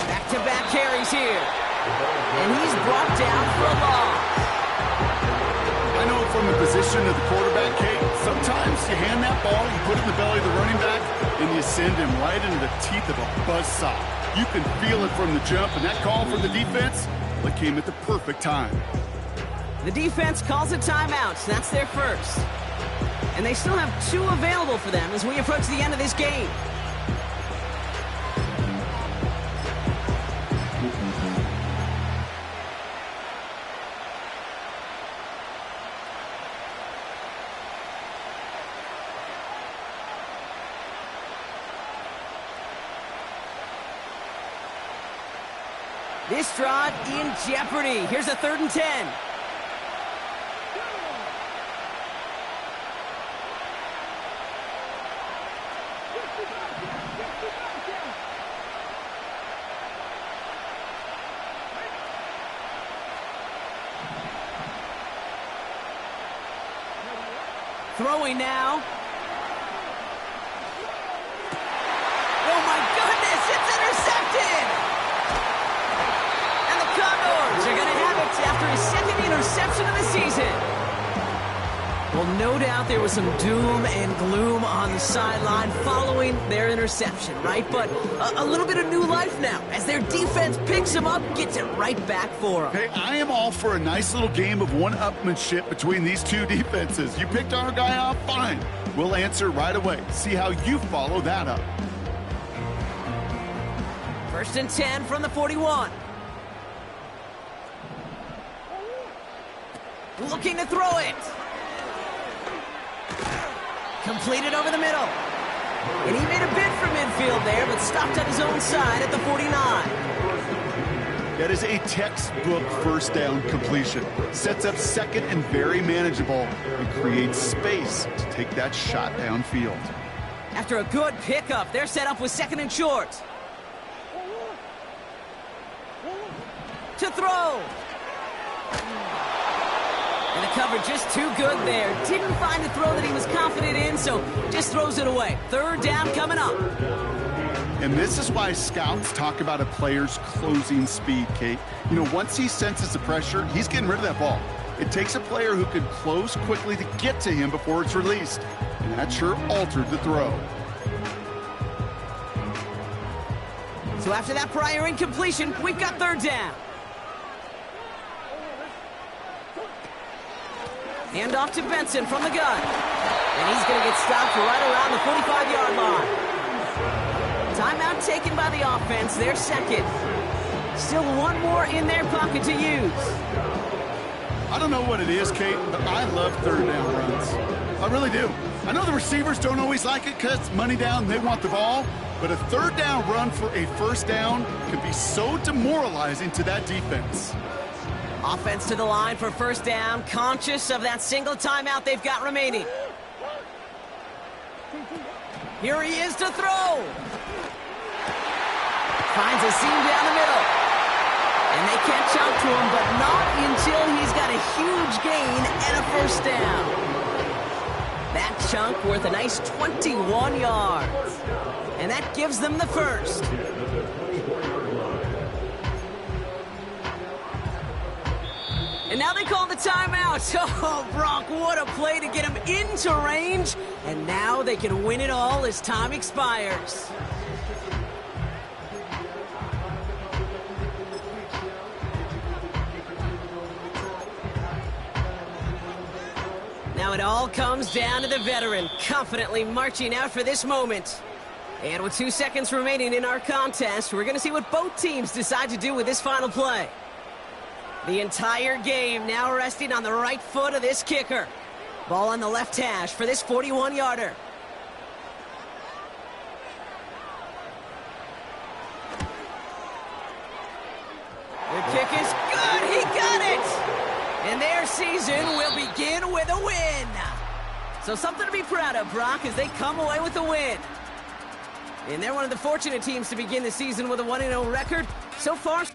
Back-to-back carries here. And he's brought down for a loss. I know from the position of the quarterback, Kate, sometimes you hand that ball, you put it in the belly of the running back, and you send him right into the teeth of a buzzsaw. You can feel it from the jump, and that call from the defense, well, it came at the perfect time. The defense calls a timeout. That's their first. And they still have 2 available for them as we approach the end of this game. This drive in jeopardy. Here's a 3rd and 10. Throwing now. Oh my goodness, it's intercepted! And the Condors are going to have it after his 2nd interception of the season. Well, no doubt there was some doom and gloom on the sideline following their interception, right? But a little bit of new life now as their defense picks him up, gets it right back for them. Hey, I am all for a nice little game of one-upmanship between these two defenses. You picked our guy off, fine. We'll answer right away. See how you follow that up. 1st and 10 from the 41. Looking to throw it. Completed over the middle. And he made a bid for midfield there, but stopped on his own side at the 49. That is a textbook first down completion. Sets up 2nd and very manageable and creates space to take that shot downfield. After a good pickup, they're set up with 2nd and short. To throw. And the cover just too good there. Didn't find a throw that he was confident in, so just throws it away. Third down coming up. And this is why scouts talk about a player's closing speed, Kate. You know, once he senses the pressure, he's getting rid of that ball. It takes a player who can close quickly to get to him before it's released. And that sure altered the throw. So after that prior incompletion, we've got third down. Hand off to Benson from the gun. And he's going to get stopped right around the 45-yard line. Timeout taken by the offense, their second. Still one more in their pocket to use. I don't know what it is, Kate, but I love third down runs. I really do. I know the receivers don't always like it because it's money down, they want the ball. But a third down run for a first down can be so demoralizing to that defense. Offense to the line for first down, conscious of that single timeout they've got remaining. Here he is to throw. Finds a seam down the middle. And they catch up to him, but not until he's got a huge gain and a first down. That chunk worth a nice 21 yards. And that gives them the first. And now they call the timeout. Oh, Brock, what a play to get him into range. And now they can win it all as time expires. Now it all comes down to the veteran, confidently marching out for this moment. And with 2 seconds remaining in our contest, we're going to see what both teams decide to do with this final play. The entire game now resting on the right foot of this kicker. Ball on the left hash for this 41-yarder. The kick is good. He got it. And their season will begin with a win. So something to be proud of, Brock, as they come away with a win. And they're one of the fortunate teams to begin the season with a 1-0 record. So far...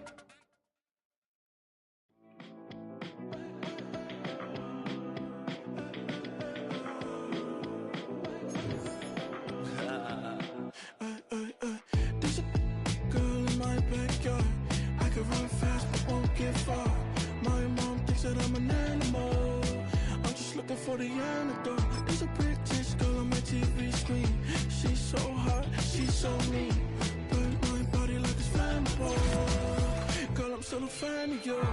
There's a girl in my backyard. I could run fast but won't get far. My mom thinks that I'm an animal. I'm just looking for the antidote. There's a British girl on my TV screen. She's so hot, she's so mean. Burn my body like it's flammable. Girl, I'm still a fan of you.